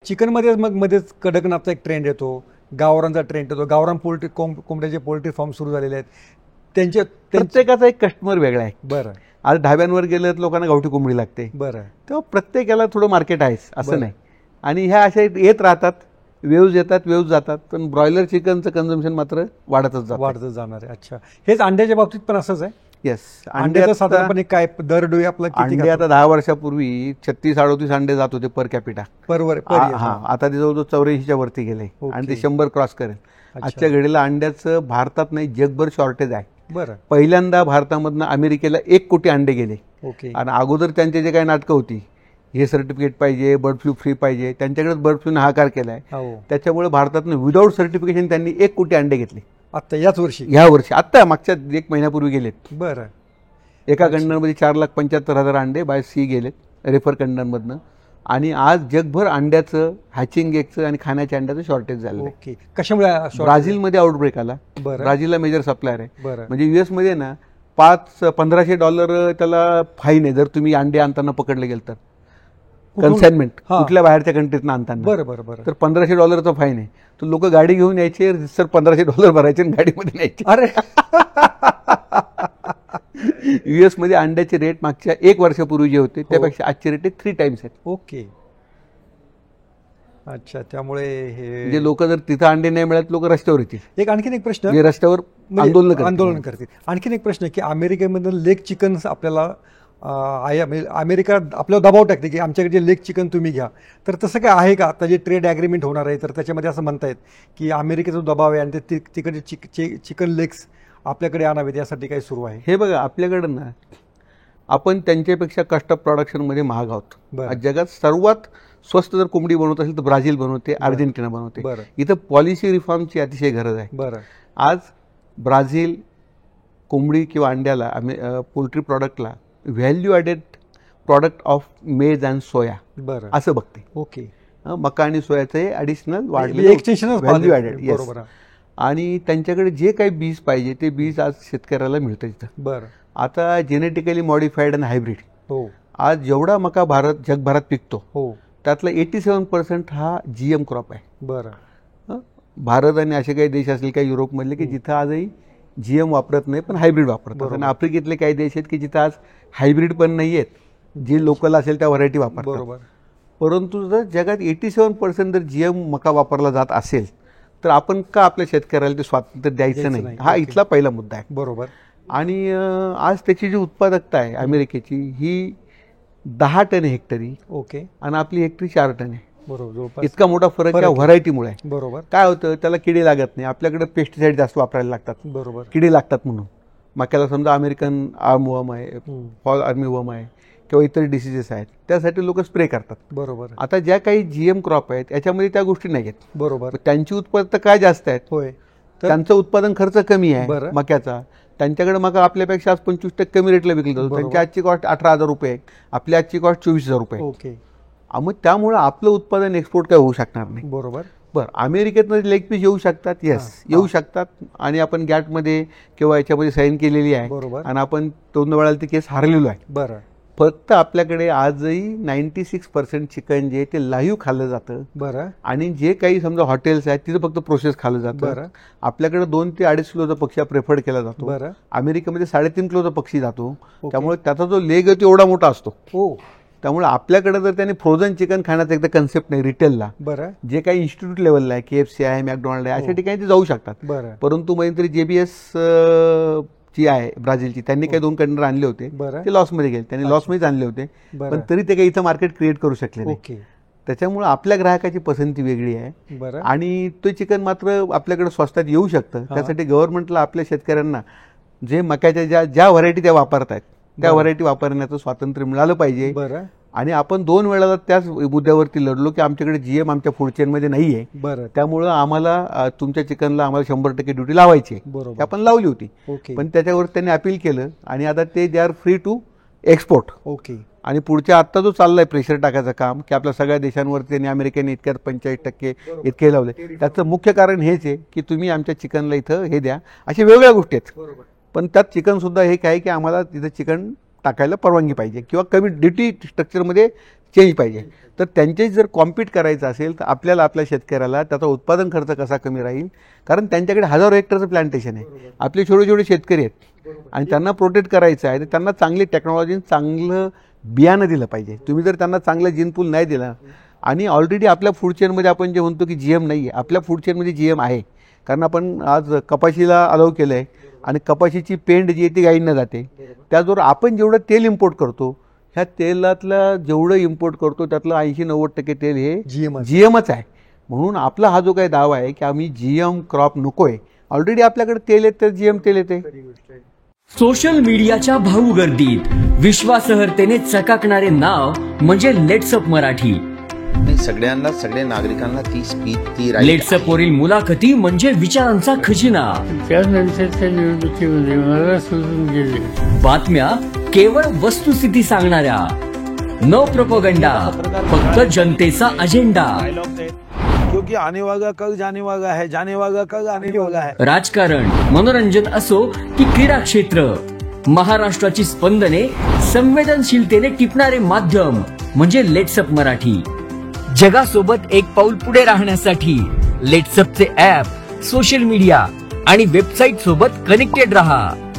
चिकनमध्ये मग मध्येच कडकनाथचा एक ट्रेंड येतो, गावरानचा ट्रेंड येतो, गावरान पोल्ट्री कोंबड्याचे पोल्ट्री फार्म सुरू झालेले आहेत. त्यांचे प्रत्येकाचा एक कस्टमर वेगळा आहे. बरं. आज ढाब्यांवर गेलं तर लोकांना गावठी कोंबडी लागते. बरं. तेव्हा प्रत्येकाला थोडं मार्केट आहेच असं नाही. आणि ह्या अशा येत राहतात, वेव्ज येतात, वेव्ज जातात. पण ब्रॉयलर चिकनचं कन्झम्पशन मात्र वाढतच जाणार आहे. अच्छा, हेच अंड्याच्या बाबतीत पण असंच आहे. येस, अंड्याचं साधारणपणे काय दर डोई आपला अंडे आता 10 वर्षापूर्वी 36-38 अंडे जात होते पर कॅपिटा. आता ते जवळजवळ 84च्या वरती गेले आणि ते 100 क्रॉस करेल. आजच्या घडीला अंड्याचं भारतात नाही जगभर शॉर्टेज आहे. बरं. पहिल्यांदा भारतामधनं अमेरिकेला 1 कोटी अंडे गेले. आणि अगोदर त्यांचे जे काही नाटकं होती, हे सर्टिफिकेट पाहिजे, बर्ड फ्लू फ्री पाहिजे, त्यांच्याकडे बर्ड फ्लूने हाकार केलाय. त्याच्यामुळे भारतातनं विदाऊट सर्टिफिकेशन त्यांनी 1 कोटी अंडे घेतले. आता ह्या वर्षी आता मागच्या 1 महिन्यापूर्वी गेलेत. बरं. एका कंटेनरमध्ये 4,75,000 अंडे बाय सी गेलेत रेफर कंटेनरमधनं. आणि आज जगभर अंड्याचं, हॅचिंग एगचं आणि खाण्याच्या अंड्याचं शॉर्टेज झालं. कशामुळे? ब्राझीलमध्ये आउटब्रेक आला. ब्राझीलला मेजर सप्लायर आहे. म्हणजे युएसमध्ये ना $1,500 त्याला फाईन आहे जर तुम्ही अंडे आणताना पकडले गेल तर. कन्साइनमेंट कुठल्या बाहेरच्या कंट्रीतनं आणताना. बरं. तर $1,500 फाईन आहे. तर लोक गाडी घेऊन यायचे, सर $1,500 भरायचे आणि गाडीमध्ये न्यायचे. अरे युएस मध्ये अंड्याचे रेट मागच्या 1 वर्षापूर्वी जे होते त्यापेक्षा आजचे रेट 3 टाइम्स आहेत. ओके. अच्छा, त्यामुळे हे लोक जर तिथं अंडे नाही मिळत लोक रस्त्यावर येतील. आणखीन एक प्रश्न, रस्त्यावर आंदोलन करतील. आणखीन एक प्रश्न की अमेरिकेमधलं लेग चिकन आपल्याला म्हणजे अमेरिका आपल्याला दबाव टाकते की आमच्याकडे जे लेग चिकन तुम्ही घ्या. तर तसं काय आहे का? आता जे ट्रेड ॲग्रीमेंट होणार आहे तर त्याच्यामध्ये असं म्हणतायत की अमेरिकेचा दबाव आहे आणि ते तिकडचे चिकन लेग्स आपल्याकडे आणावेत, यासाठी काही सुरू आहे? हे बघा, आपल्याकडं ना आपण त्यांच्यापेक्षा कस्ट ऑफ प्रोडक्शनमध्ये महाग आहोत. जगात सर्वात स्वस्त जर कोंबडी बनवत असेल तर ब्राझील बनवते, अर्जेंटिना बनवते. इथं पॉलिसी रिफॉर्मची अतिशय गरज आहे. आज ब्राझील कोंबडी किंवा अंड्याला, पोल्ट्री प्रॉडक्टला value added product of maize and soya असं बघते. ओके. मका आणि सोयाचे ॲडिशनल वाढले व्हॅल्यू ॲडेड. बरोबर. आणि त्यांच्याकडे जे काही बीज पाहिजे ते बीज आज शेतकऱ्याला मिळतं इथं. बरं. आता जेनेटिकली मॉडिफाईड आणि हायब्रिड आज जेवढा मका जगभरात पिकतो त्यातला 87% हा GM क्रॉप आहे. बरं. भारत आणि असे काही देश असतील काही युरोपमधले की जिथं आजही GM वापरत नाही पण हायब्रिड वापरतात. आणि आफ्रिकेतले काही देश आहेत की जिथं आज हायब्रिड पण नाही आहेत, जे लोकल असेल त्या व्हरायटी वापरतात. परंतु जर जगात 87% जर GM मका वापरला जात असेल तर आपण का आपल्या शेतकऱ्याला ते स्वातंत्र्य द्यायचं नाही? हा इथला पहिला मुद्दा आहे. बरोबर. आणि आज त्याची जी उत्पादकता आहे अमेरिकेची ही 10 टन हेक्टरी. ओके. आणि आपली हेक्टरी 4 टन आहे. बरोबर. इतका मोठा फरक त्या व्हरायटीमुळे आहे. बरोबर. काय होतं, त्याला किडे लागत नाही. आपल्याकडे पेस्टिसाइड जास्त वापरायला लागतात. बरोबर. किडे लागतात म्हणून. मक्याला समजा अमेरिकन आर्मवर्म आहे, फॉल आर्मीवर्म आहे किंवा इतर डिसीजेस आहेत, त्यासाठी लोक स्प्रे करतात. बरोबर. आता ज्या काही GM क्रॉप आहेत याच्यामध्ये त्या गोष्टी नाही आहेत. बरोबर. त्यांची उत्पादकता काय जास्त आहेत. होय. त्यांचं उत्पादन खर्च कमी आहे मक्याचा. त्यांच्याकडे मका आपल्यापेक्षा आज 25% कमी रेटला विकला जातो. त्यांची आजची कॉस्ट 18,000 रुपये आहे, आपली आजची कॉस्ट 24,000 रुपये. ओके. मग त्यामुळे आपलं उत्पादन एक्सपोर्ट काय होऊ शकणार नाही. बरोबर. अमेरिकेतनं लेग पीस येऊ शकतात. येऊ शकतात. आणि आपण गॅटमध्ये किंवा याच्यामध्ये साईन केलेली आहे. बरोबर. आणि आपण 2 वेळा ती केस हारलेलो आहे. बरं. फक्त आपल्याकडे आजही 96% चिकन जे ते लाईव्ह खाल्लं जातं. बरं. आणि जे काही समजा हॉटेल्स आहेत तिथं फक्त प्रोसेस खाल्लं जातं. आपल्याकडे 2 ते 2.5 किलोचा पक्षी प्रेफर्ड केला जातो. अमेरिकेमध्ये 3.5 किलोचा पक्षी जातो. त्यामुळे त्याचा जो लेग आहे तो एवढा मोठा असतो. त्यामुळे आपल्याकडे जर त्यांनी फ्रोझन चिकन खाण्याचा एकदा कन्सेप्ट नाही रिटेलला, जे काही इन्स्टिट्यूट लेवलला आहे, KFC आहे, मॅकडॉनल्ड आहे, अशा ठिकाणी ते जाऊ शकतात. परंतु मध्यंतरी JBS जी आहे ब्राझीलची, त्यांनी काही 2 कंटेनर आणले होते, ते लॉसमध्ये गेले. त्यांनी लॉसमध्येच आणले होते, पण तरी ते काही इथं मार्केट क्रिएट करू शकले नाही. त्याच्यामुळे आपल्या ग्राहकाची पसंती वेगळी आहे. आणि ते चिकन मात्र आपल्याकडे स्वस्तात येऊ शकतं. त्यासाठी गव्हर्नमेंटला आपल्या शेतकऱ्यांना जे मक्याच्या ज्या व्हरायटी त्या वापरतायत त्या व्हरायटी वापरण्याचं स्वातंत्र्य मिळालं पाहिजे. आणि आपण 2 वेळा त्याच मुद्द्यावरती लढलो की आमच्याकडे GM आमच्या फूड चेनमध्ये नाही आहे, त्यामुळं आम्हाला तुमच्या चिकनला आम्हाला 100% ड्युटी लावायची आहे. आपण लावली होती. पण त्याच्यावर त्यांनी अपील केलं आणि आता ते they are free to export. Okay. आणि पुढच्या आत्ता जो चाललाय प्रेशर टाकायचं काम की आपल्या सगळ्या देशांवरती त्यांनी अमेरिकेने इतक्यात 45% इतके लावले, त्याचं मुख्य कारण हेच आहे की तुम्ही आमच्या चिकनला इथं हे द्या. अशा वेगवेगळ्या गोष्टी आहेत. पण त्यात चिकन सुद्धा हे काय की आम्हाला तिथं चिकन टाकायला परवानगी पाहिजे किंवा कमी ड्युटी स्ट्रक्चरमध्ये चेंज पाहिजे. तर त्यांच्याशी जर कॉम्पीट करायचं असेल तर आपल्याला आपल्या शेतकऱ्याला त्याचा उत्पादन खर्च कसा कमी राहील, कारण त्यांच्याकडे हजारो हेक्टरचं प्लांटेशन आहे, आपले छोटे छोटे शेतकरी आहेत आणि त्यांना प्रोटेक्ट करायचं आहे, तर त्यांना चांगली टेक्नॉलॉजी, चांगलं बियाणं दिलं पाहिजे. तुम्ही जर त्यांना चांगलं जीनपूल नाही दिला, आणि ऑलरेडी आपल्या फूड चेनमध्ये आपण जे म्हणतो की GM नाही आहे, आपल्या फूड चेनमध्ये GM आहे, कारण आपण आज कपाशीला अलाव केलं आहे आणि कपाशीची पेंड जी आहे ती गायींना जाते. त्याचबरोबर आपण जेवढं तेल इम्पोर्ट करतो, ह्या तेलातलं जेवढं इम्पोर्ट करतो त्यातलं 80-90% तेल हे GMच आहे. म्हणून आपला हा जो काही दावा आहे की आम्ही GM क्रॉप नको आहे, ऑलरेडी आपल्याकडे तेल येते, GM तेल येते. सोशल मीडियाच्या भाऊ गर्दीत विश्वासार्हतेने चकाकणारे नाव म्हणजे लेट्सअप मराठी. सगळ्यांना, सगळ्या नागरिकांना ती स्पीच, ती लेट्सअप वरील मुलाखती म्हणजे विचारांचा खजिना. त्यानंतरच्या निवडणुकीमध्ये मला सोडून गेले. बातम्या केवळ वस्तुस्थिती सांगणाऱ्या, न प्रोपगंडा, फक्त जनतेचा अजेंडा. क्योंकि आने वाला कल जाने वाला है, जाने वाला कल आने वाला है. राजकारण, मनोरंजन असो की क्रीडा क्षेत्र, महाराष्ट्राची स्पंदने संवेदनशीलतेने टिपणारे माध्यम म्हणजे लेट्सअप मराठी. जगासोबत एक पाऊल पुढे राहण्यासाठी लेट्सअपचे ॲप, सोशल मीडिया आणि वेबसाईट सोबत कनेक्टेड रहा.